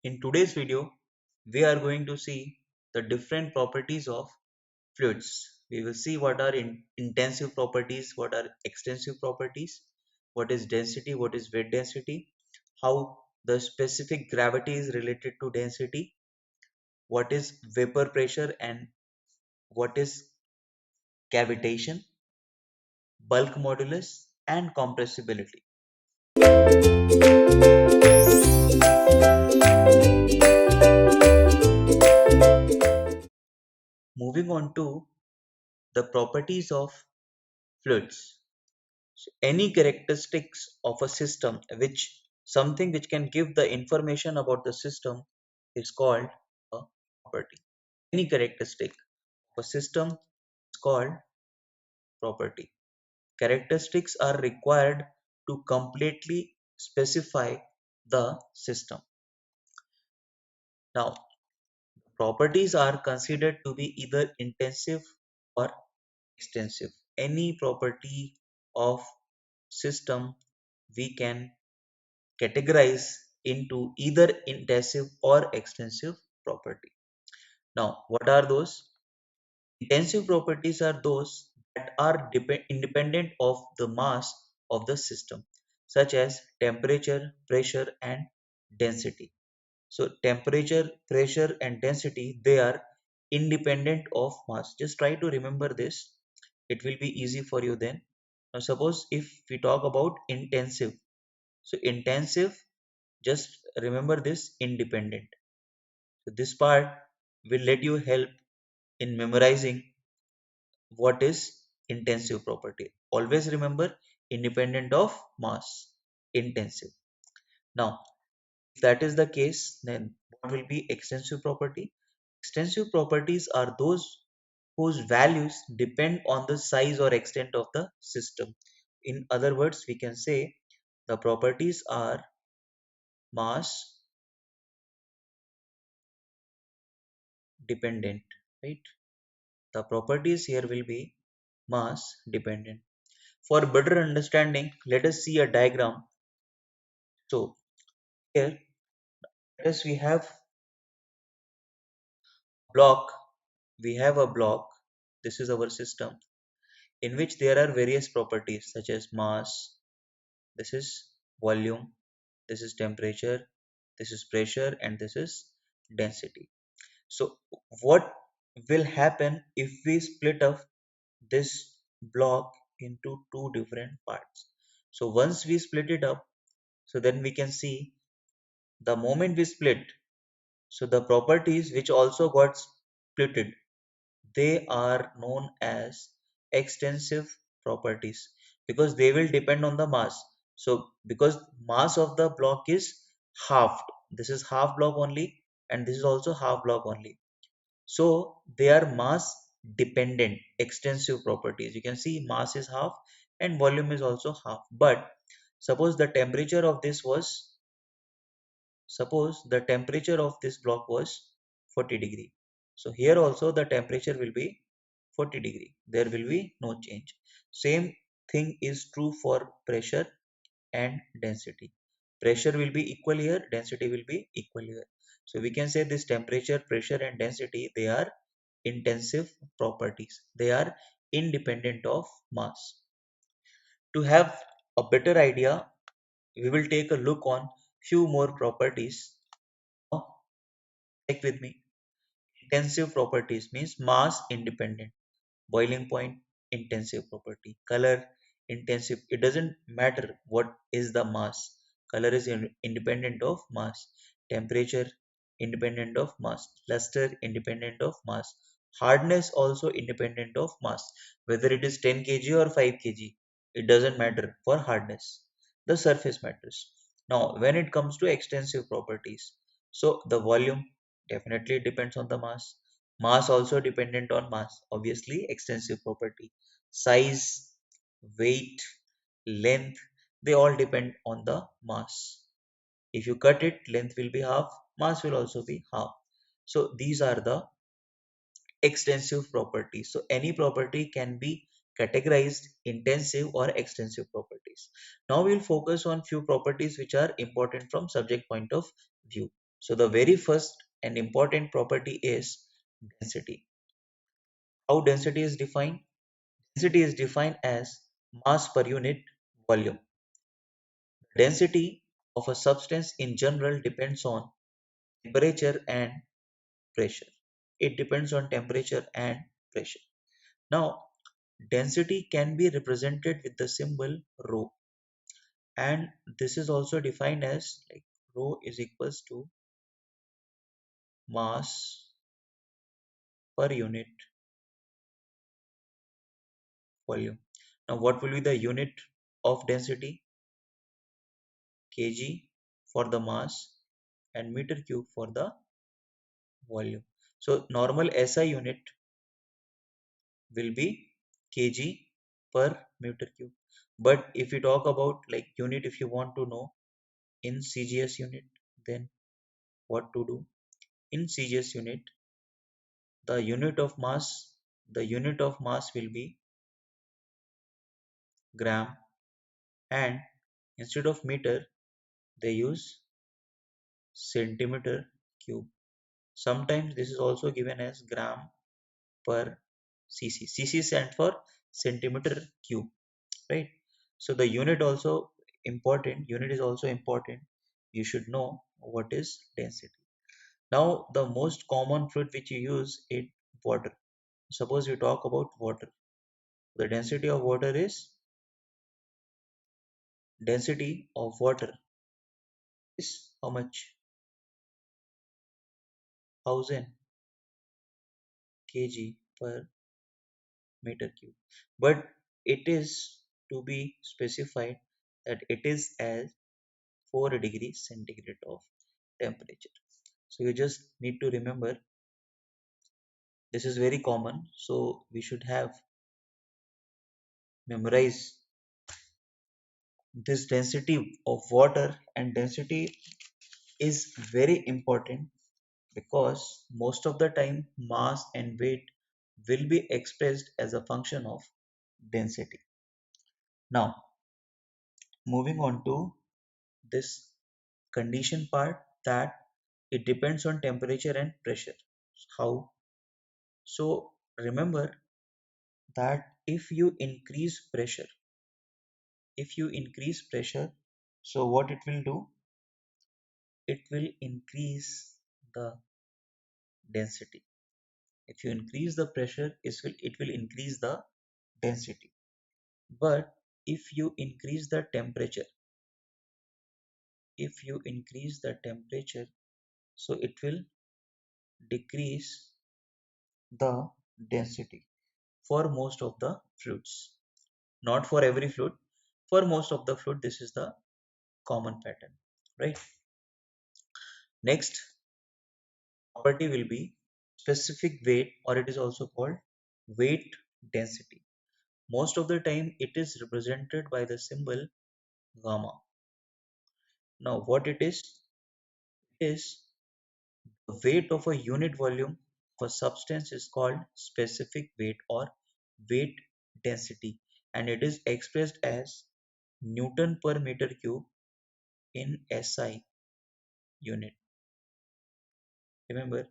In today's video, we are going to see the different properties of fluids. We will see what are intensive properties, what are extensive properties, what is density, what is wet density, how the specific gravity is related to density, what is vapor pressure and what is cavitation, bulk modulus and compressibility. Moving on to the properties of fluids. So any characteristics of a system which something which can give the information about the system is called a property. Any characteristic of a system is called property. Characteristics are required to completely specify the system. Now, properties are considered to be either intensive or extensive. Any property of system we can categorize into either intensive or extensive property. Now, what are those? Intensive properties are those that are independent of the mass of the system, such as temperature, pressure, and density. So, temperature, pressure, and density they are independent of mass. Just try to remember this. It will be easy for you then. Now, suppose if we talk about intensive, so intensive, just remember this independent. So this part will let you help in memorizing what is intensive property. Always remember independent of mass, intensive. Now, if that is the case, then what will be extensive property? Extensive properties are those whose values depend on the size or extent of the system. In other words, we can say the properties are mass dependent, right? The properties here will be mass dependent. For better understanding, let us see a diagram. So here, let us block, we have a block. This is our system in which there are various properties such as mass, this is volume, this is temperature, this is pressure, and this is density. So what will happen if we split up this block into two different parts? So once we split it up, so then we can see the moment we split, so the properties which also got splitted, they are known as extensive properties because they will depend on the mass. So because mass of the block is halved, this is half block only and this is also half block only. So they are mass dependent extensive properties. You can see mass is half and volume is also half. But suppose the temperature of this was, suppose the temperature of this block was 40 degree. So here also the temperature will be 40 degree. There will be no change. Same thing is true for pressure and density. Pressure will be equal here, density will be equal here. So we can say this temperature, pressure and density, they are intensive properties. They are independent of mass. To have a better idea, we will take a look on few more properties. Now, check with me. Intensive properties means mass independent. Boiling point, intensive property. Color, intensive. It doesn't matter what is the mass. Color is independent of mass. Temperature, independent of mass. Luster, independent of mass. Hardness also independent of mass. Whether it is 10 kg or 5 kg, it doesn't matter for hardness. The surface matters. Now, when it comes to extensive properties, so the volume definitely depends on the mass. Mass also dependent on mass, obviously extensive property. Size, weight, length, they all depend on the mass. If you cut it, length will be half, mass will also be half. So these are the extensive properties. So any property can be categorized intensive or extensive properties. Now we'll focus on few properties which are important from subject point of view. So the very first and important property is density. How density is defined? Density is defined as mass per unit volume. Density of a substance in general depends on temperature and pressure. It depends on temperature and pressure. Now, density can be represented with the symbol rho, and this is also defined as like rho is equals to mass per unit volume. Now, what will be the unit of density? Kg for the mass and meter cube for the volume. So, normal SI unit will be kg per meter cube. But if you talk about like unit, if you want to know in CGS unit, then what to do? In CGS unit, the unit of mass, the unit of mass will be gram, and instead of meter, they use centimeter cube. Sometimes this is also given as gram per cc. Cc stands for centimeter cube, right? So the unit also important. Unit is also important. You should know what is density. Now the most common fluid which you use is water. Suppose you talk about water. The density of water is how much? 1000 kg per meter cube. But it is to be specified that it is as 4 degrees centigrade of temperature. So you just need to remember this is very common. So we should have memorize this density of water, and density is very important because most of the time mass and weight will be expressed as a function of density. Now moving on to this condition part, that it depends on temperature and pressure. How? So remember that if you increase pressure, so what it will do? It will increase the density. If you increase the pressure, it will increase the density. But if you increase the temperature, if you increase the temperature, so it will decrease the density for most of the fluids. Not for every fluid, for most of the fluid, this is the common pattern, right? Next property will be specific weight, or it is also called weight density. Most of the time it is represented by the symbol gamma. Now what it is the weight of a unit volume of a substance is called specific weight or weight density, and it is expressed as Newton per meter cube in SI unit. Remember,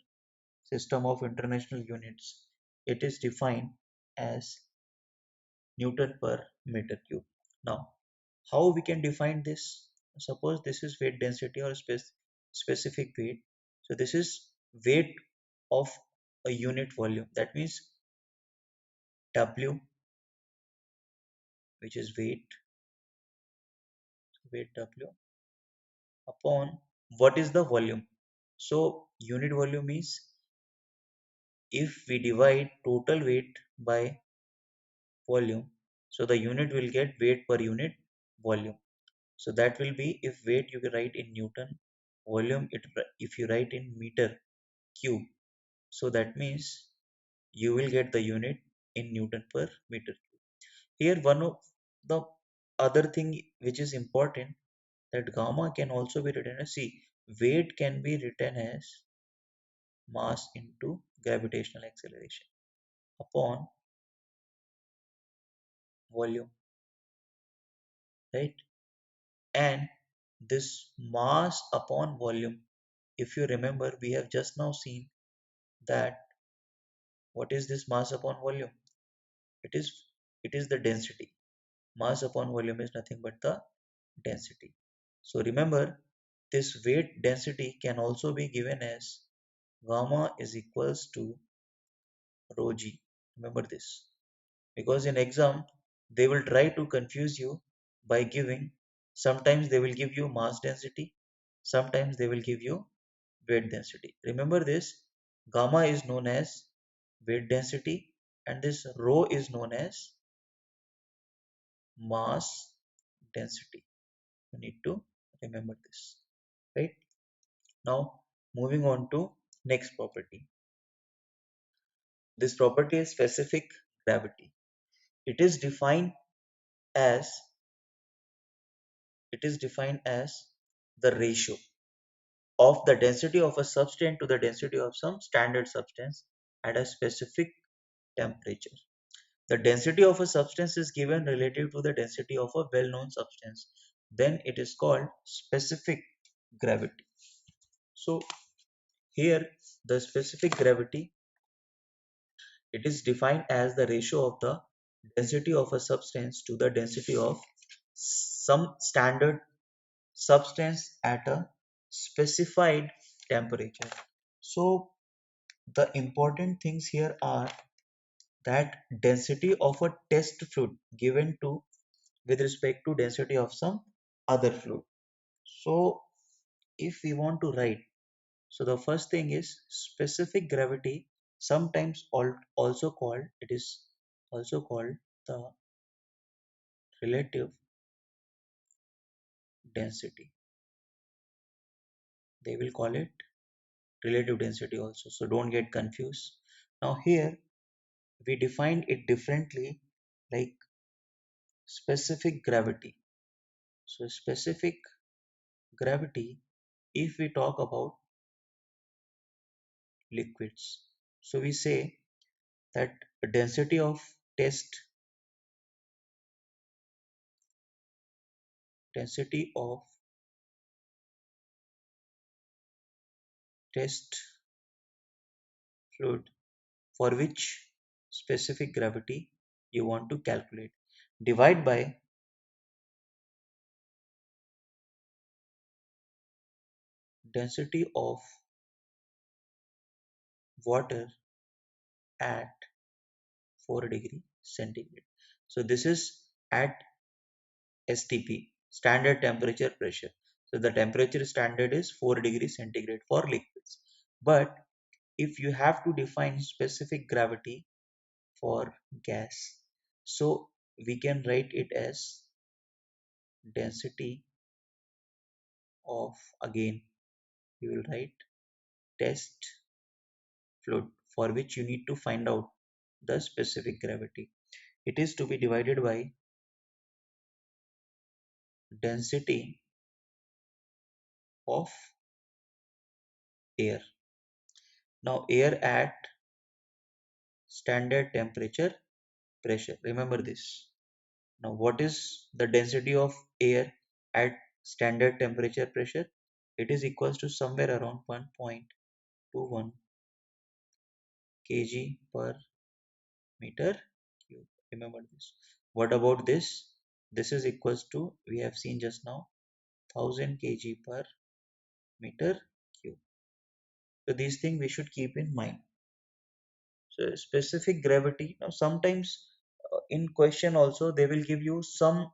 system of international units, it is defined as Newton per meter cube. Now, how we can define this? Suppose this is weight density or specific weight. So this is weight of a unit volume. That means W, which is weight W upon what is the volume. So unit volume is, if we divide total weight by volume, so the unit will get weight per unit volume. So that will be, if weight you can write in Newton, volume if you write in meter cube, so that means you will get the unit in Newton per meter cube. Here one of the other thing which is important, that gamma can also be written as, see, weight can be written as mass into gravitational acceleration upon volume, right? And this mass upon volume, if you remember, we have just now seen that what is this mass upon volume? It is it is the density. Mass upon volume is nothing but the density. So remember, this weight density can also be given as gamma is equals to rho g. Remember this. Because in exam, they will try to confuse you by giving, sometimes they will give you mass density, sometimes they will give you weight density. Remember this, gamma is known as weight density and this rho is known as mass density. You need to remember this, right? Now moving on to next property. This property is specific gravity. It is defined as the ratio of the density of a substance to the density of some standard substance at a specific temperature. The density of a substance is given relative to the density of a well-known substance. Then it is called specific gravity. So here the specific gravity, it is defined as the ratio of the density of a substance to the density of some standard substance at a specified temperature. So the important things here are that density of a test fluid given to with respect to density of some other fluid. So if we want to write, so the first thing is specific gravity, sometimes also called, it is also called the relative density. They will call it relative density also, so don't get confused. Now here we define it differently, like specific gravity. So specific gravity, if we talk about liquids, so we say that density of test density of test fluid for which specific gravity you want to calculate, divide by density of water at 4 degree centigrade. So this is at STP, standard temperature pressure. So the temperature standard is 4 degrees centigrade for liquids. But if you have to define specific gravity for gas, so we can write it as density of, again we will write test fluid for which you need to find out the specific gravity. It is to be divided by density of air. Now air at standard temperature pressure. Remember this. Now what is the density of air at standard temperature pressure? It is equals to somewhere around 1.21 kg per meter cube. Remember this. What about this? This is equals to, we have seen just now, 1000 kg per meter cube. So these things we should keep in mind. So specific gravity. Now sometimes in question also they will give you some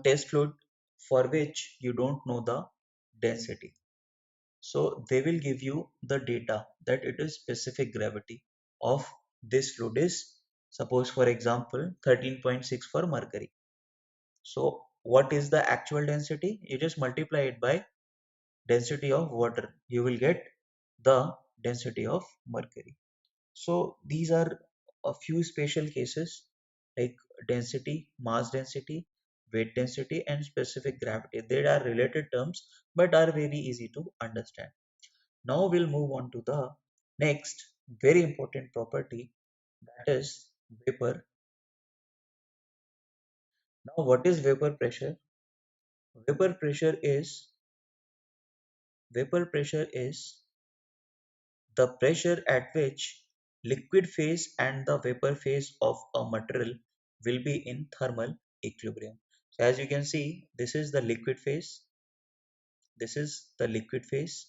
test fluid for which you don't know the density. So they will give you the data that it is specific gravity of this fluid is, suppose for example 13.6 for mercury. So what is the actual density? You just multiply it by density of water. You will get the density of mercury. So these are a few special cases like density, mass density, weight density and specific gravity. They are related terms but are very easy to understand. Now we'll move on to the next very important property, that is vapor. Now what is vapor pressure? Vapor pressure is Vapor pressure is the pressure at which liquid phase and the vapor phase of a material will be in thermal equilibrium. So as you can see, this is the liquid phase, this is the liquid phase,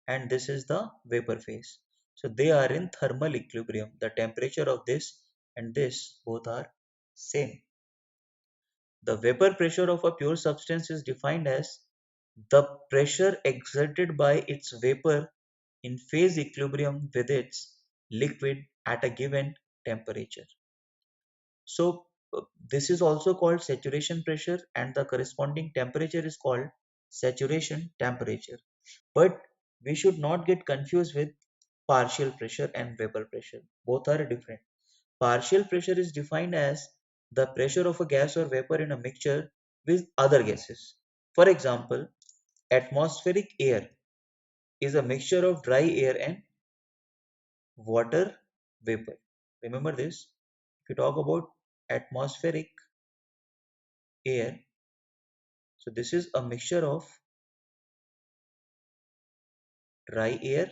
and this is the vapor phase. So they are in thermal equilibrium. The temperature of this and this both are same. The vapor pressure of a pure substance is defined as the pressure exerted by its vapor in phase equilibrium with its liquid at a given temperature. So this is also called saturation pressure, and the corresponding temperature is called saturation temperature. But we should not get confused with partial pressure and vapor pressure. Both are different. Partial pressure is defined as the pressure of a gas or vapor in a mixture with other gases. For example, atmospheric air is a mixture of dry air and water vapor. Remember this. If you talk about atmospheric air, so this is a mixture of dry air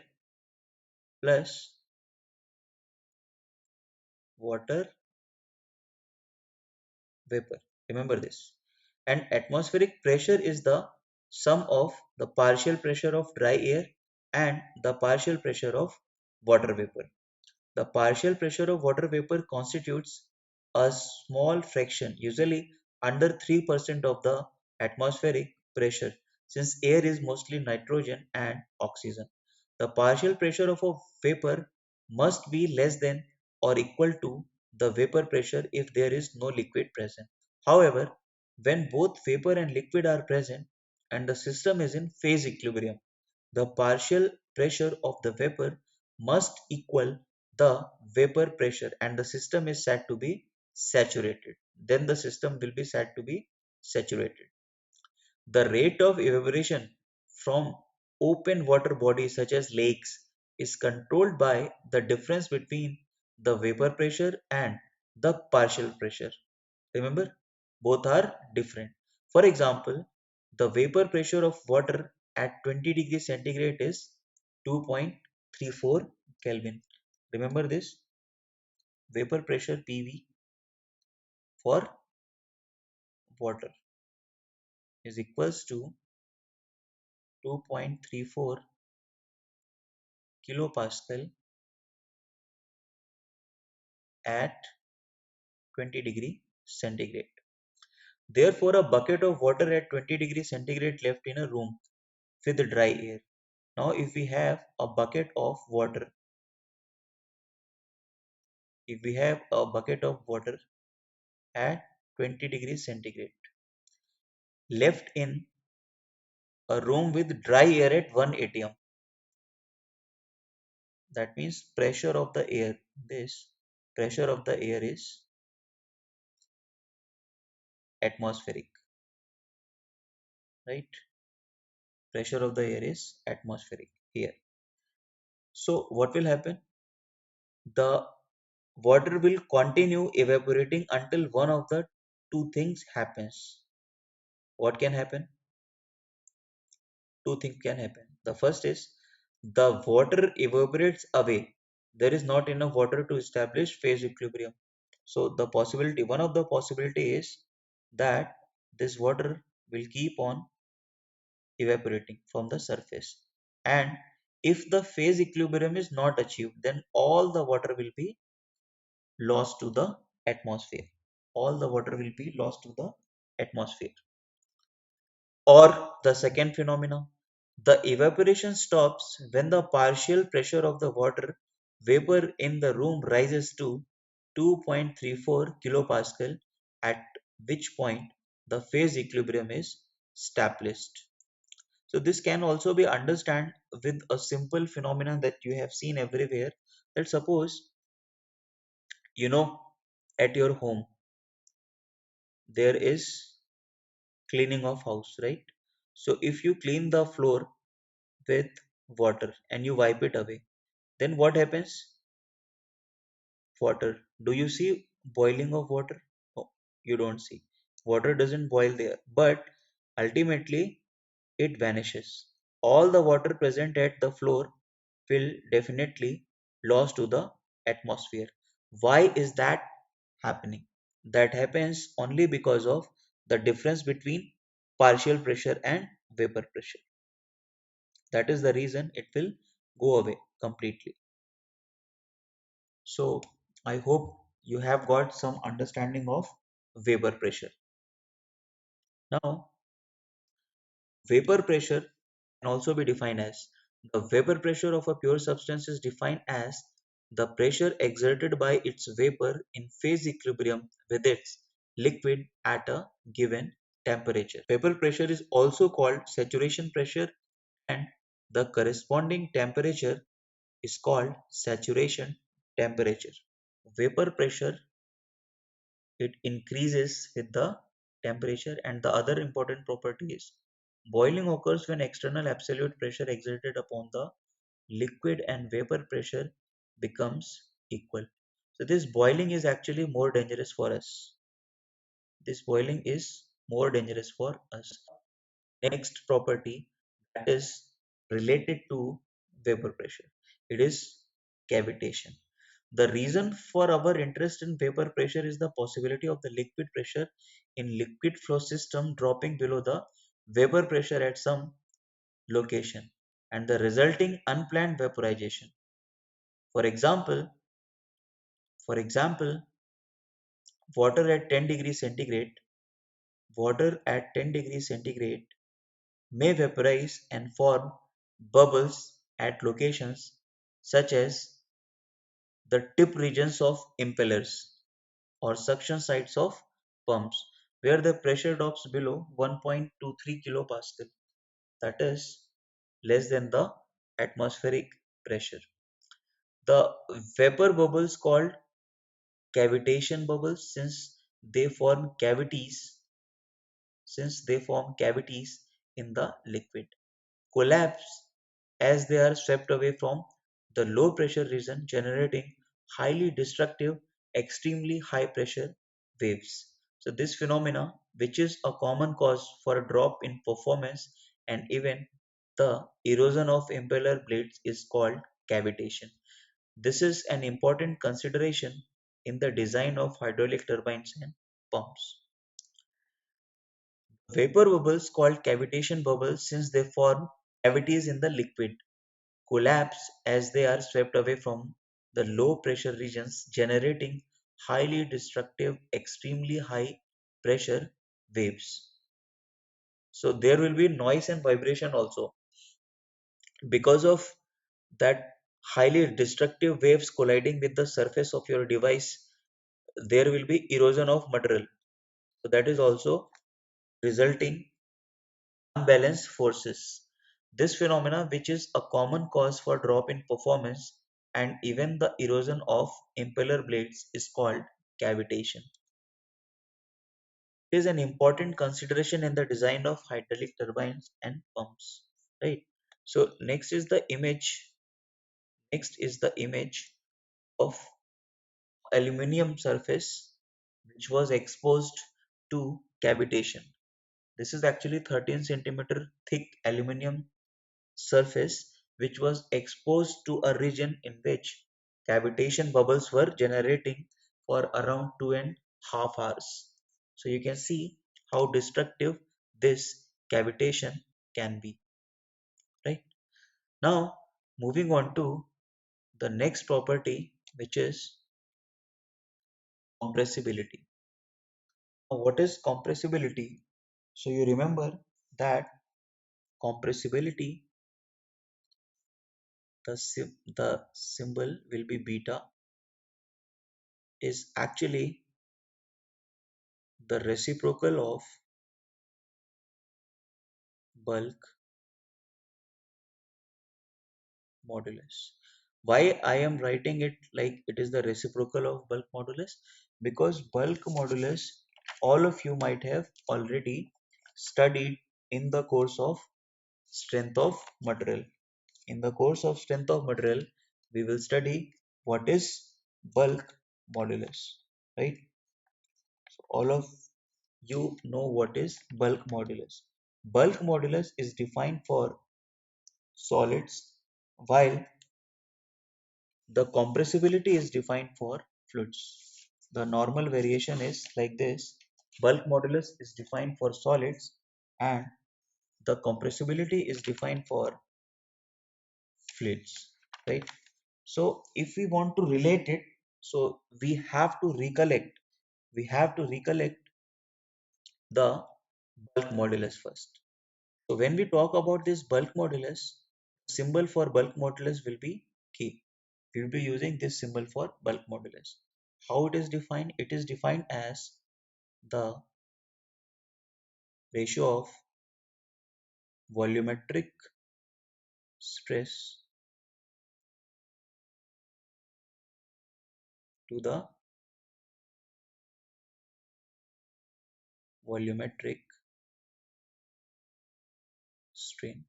plus water vapor. Remember this. And atmospheric pressure is the sum of the partial pressure of dry air and the partial pressure of water vapor. The partial pressure of water vapor constitutes a small fraction, usually under 3% of the atmospheric pressure, since air is mostly nitrogen and oxygen. The partial pressure of a vapor must be less than or equal to the vapor pressure if there is no liquid present. However, when both vapor and liquid are present and the system is in phase equilibrium, the partial pressure of the vapor must equal the vapor pressure and the system is said to be saturated. Then the system will be said to be saturated. The rate of evaporation from open water bodies such as lakes is controlled by the difference between the vapor pressure and the partial pressure. Remember, both are different. For example, the vapor pressure of water at 20 degrees centigrade is 2.34 Kelvin. Remember this, vapor pressure PV for water is equals to 2.34 kilopascal at 20 degree centigrade. Therefore, a bucket of water at 20 degrees centigrade left in a room with dry air. Now, if we have a bucket of water, if we have a bucket of water at 20 degrees centigrade left in a room with dry air at 1 atm, that means pressure of the air, this pressure of the air is atmospheric, right? Pressure of the air is atmospheric here. So what will happen? The water will continue evaporating until one of the two things happens. What can happen? Two things can happen. The first is the water evaporates away. There is not enough water to establish phase equilibrium. So the possibility, one of the possibility is that this water will keep on evaporating from the surface, and if the phase equilibrium is not achieved, then all the water will be lost to the atmosphere. All the water will be lost to the atmosphere. Or the second phenomena, the evaporation stops when the partial pressure of the water vapor in the room rises to 2.34 kilopascal, at which point the phase equilibrium is established. So this can also be understood with a simple phenomenon that you have seen everywhere. That suppose, you know, at your home there is cleaning of house, right? So if you clean the floor with water and you wipe it away, then what happens? Water. Do you see boiling of water? No, you don't see. Water doesn't boil there, but ultimately it vanishes. all the water present at the floor will definitely lost to the atmosphere. Why is that happening? That happens only because of the difference between partial pressure and vapor pressure. That is the reason it will go away completely. So I hope you have got some understanding of vapor pressure. Now, vapor pressure can also be defined as the vapor pressure of a pure substance is defined as the pressure exerted by its vapor in phase equilibrium with its liquid at a given temperature. Vapor pressure is also called saturation pressure, and the corresponding temperature is called saturation temperature. Vapor pressure, it increases with the temperature, and the other important property is boiling occurs when external absolute pressure exerted upon the liquid and vapor pressure becomes equal. So this boiling is actually more dangerous for us. This boiling is more dangerous for us. Next property that is related to vapor pressure, it is cavitation. The reason for our interest in vapor pressure is the possibility of the liquid pressure in liquid flow system dropping below the vapor pressure at some location and the resulting unplanned vaporization. For example, for example, water at 10 degrees centigrade, water at 10 degrees centigrade may vaporize and form bubbles at locations such as the tip regions of impellers or suction sites of pumps where the pressure drops below 1.23 kilopascal, that is less than the atmospheric pressure. The vapor bubbles called cavitation bubbles since they form cavities in the liquid collapse as they are swept away from the low pressure region, generating highly destructive extremely high pressure waves. So this phenomena, which is a common cause for a drop in performance and even the erosion of impeller blades, is called cavitation. This is an important consideration in the design of hydraulic turbines and pumps. Vapor bubbles, called cavitation bubbles since they form cavities in the liquid, collapse as they are swept away from the low pressure regions, generating highly destructive extremely high pressure waves. So there will be noise and vibration also. Because of that highly destructive waves colliding with the surface of your device, there will be erosion of material. So that is also resulting unbalanced forces. This phenomena, which is a common cause for drop in performance and even the erosion of impeller blades, is called cavitation. It is an important consideration in the design of hydraulic turbines and pumps. Right. So next is the image of aluminium surface which was exposed to cavitation. This is actually 13 centimeter thick aluminium surface which was exposed to a region in which cavitation bubbles were generating for around 2.5 hours. So you can see how destructive this cavitation can be, right? Now, moving on to the next property, which is compressibility. Now, what is compressibility? So you remember that compressibility, the symbol will be beta, is actually the reciprocal of bulk modulus. Why I am writing it like it is the reciprocal of bulk modulus? Because bulk modulus, all of you might have already studied in the course of strength of material. In the course of strength of material, we will study what is bulk modulus, right? So all of you know what is bulk modulus. Bulk modulus is defined for solids, while the compressibility is defined for fluids. The normal variation is like this. Bulk modulus is defined for solids and the compressibility is defined for fluids, right? So if we want to relate it, so we have to recollect the bulk modulus first. So when we talk about this bulk modulus, symbol for bulk modulus will be K. We will be using this symbol for bulk modulus. How it is defined? It is defined as the ratio of volumetric stress to the volumetric strain.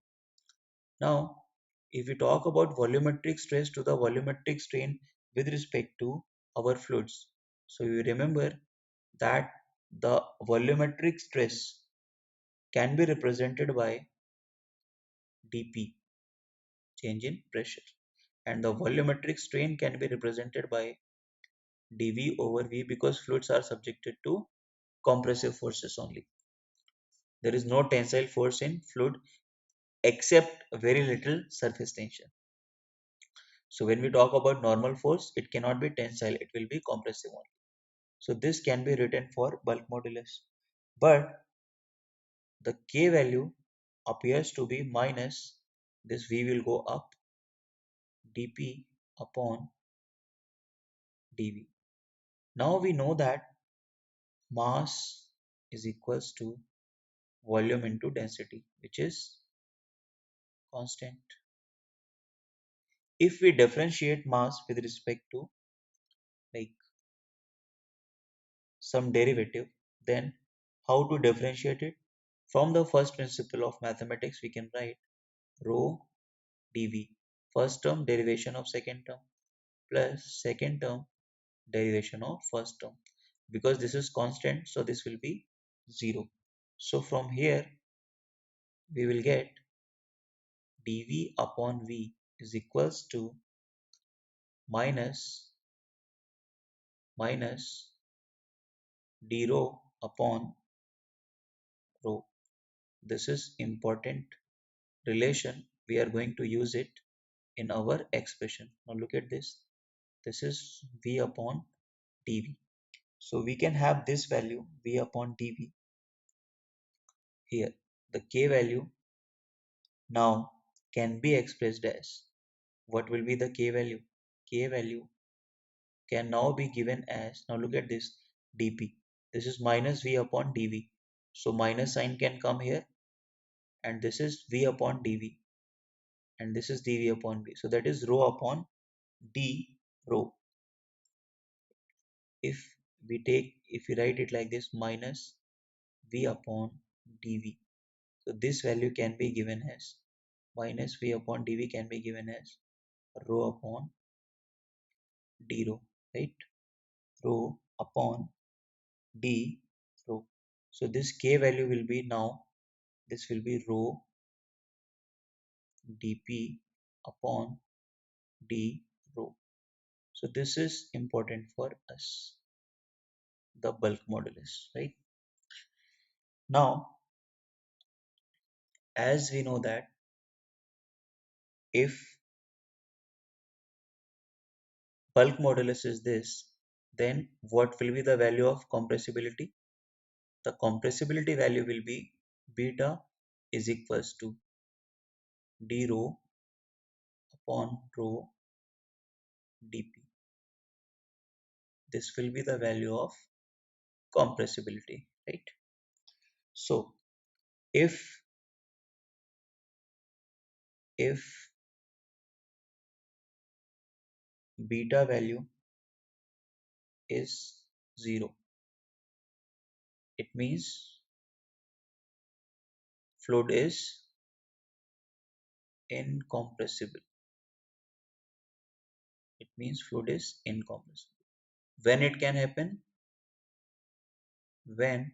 Now, if we talk about volumetric stress to the volumetric strain with respect to our fluids, so you remember that the volumetric stress can be represented by dP, change in pressure, and the volumetric strain can be represented by dV over V because fluids are subjected to compressive forces only. There is no tensile force in fluid except very little surface tension. So when we talk about normal force, it cannot be tensile, it will be compressive only. So this can be written for bulk modulus. But the K value appears to be minus this V will go up dP upon dV. Now we know that mass is equals to volume into density, which is constant. If we differentiate mass with respect to like some derivative, then how to differentiate it? From the first principle of mathematics, we can write rho dV, first term derivation of second term plus second term derivation of first term. Because this is constant, so this will be 0. So from here, we will get dV upon V is equals to minus d rho upon rho. This is important relation. We are going to use it in our expression. Now look at this. This is V upon dV. So we can have this value V upon dV here. The K value now can be expressed as, what will be the K value? K value can now be given as, now look at this, dP. This is minus V upon dV. So minus sign can come here and this is V upon dV and this is dV upon V. So that is rho upon d rho. If we write it like this, minus V upon dV. So this value can be given as minus V upon dV can be given as rho upon d rho, right? Rho upon d rho. So this K value will be now, this will be rho dP upon d rho. So this is important for us, the bulk modulus, right? Now, as we know that if bulk modulus is this, then what will be the value of compressibility? The compressibility value will be beta is equals to d rho upon rho dP. This will be the value of compressibility, right? So if beta value is 0, it means fluid is incompressible. It means fluid is incompressible. When it can happen? When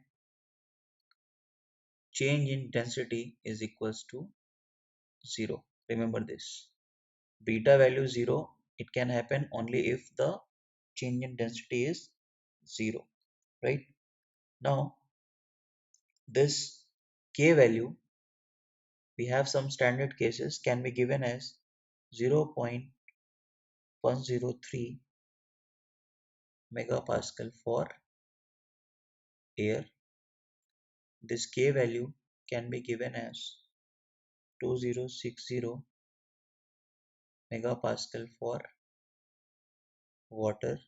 change in density is equals to 0. Remember this. Beta value 0, it can happen only if the change in density is 0, right? Now this k value, we have some standard cases, can be given as 0.103 megapascal for air. This k value can be given as 2060 megapascal for water.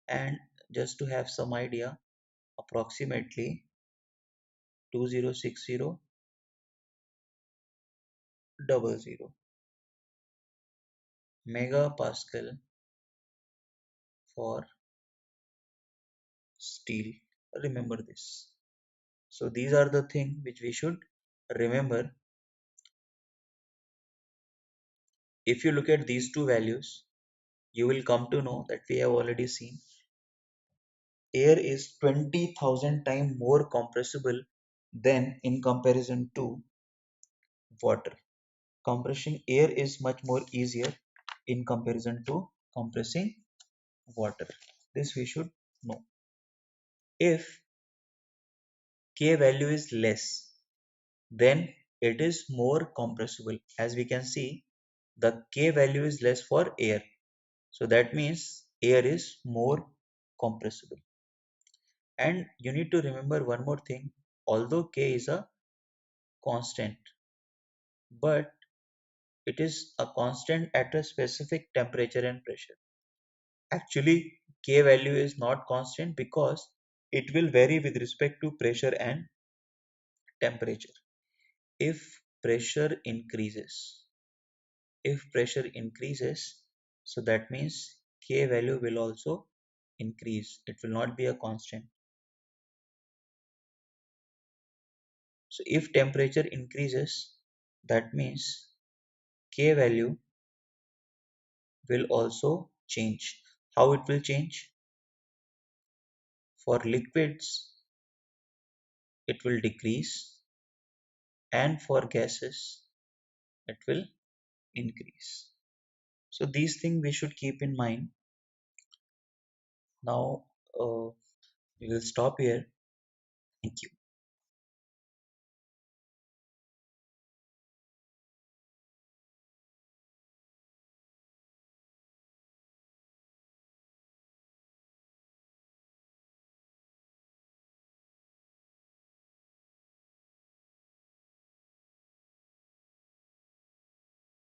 And just to have some idea, approximately 2060 megapascal for steel. Remember this. So these are the things which we should remember. If you look at these two values, you will come to know that we have already seen air is 20,000 times more compressible than in comparison to water. Compressing air is much more easier in comparison to compressing water. This we should know. If k value is less, then it is more compressible. As we can see, the k value is less for air, so that means air is more compressible. And you need to remember one more thing. Although k is a constant, but it is a constant at a specific temperature and pressure. Actually, k value is not constant because it will vary with respect to pressure and temperature. If pressure increases, if pressure increases, so that means k value will also increase. It will not be a constant. So if temperature increases, that means k value will also change. How it will change? For liquids, it will decrease, and for gases, it will increase. So these things we should keep in mind. Now we will stop here. Thank you.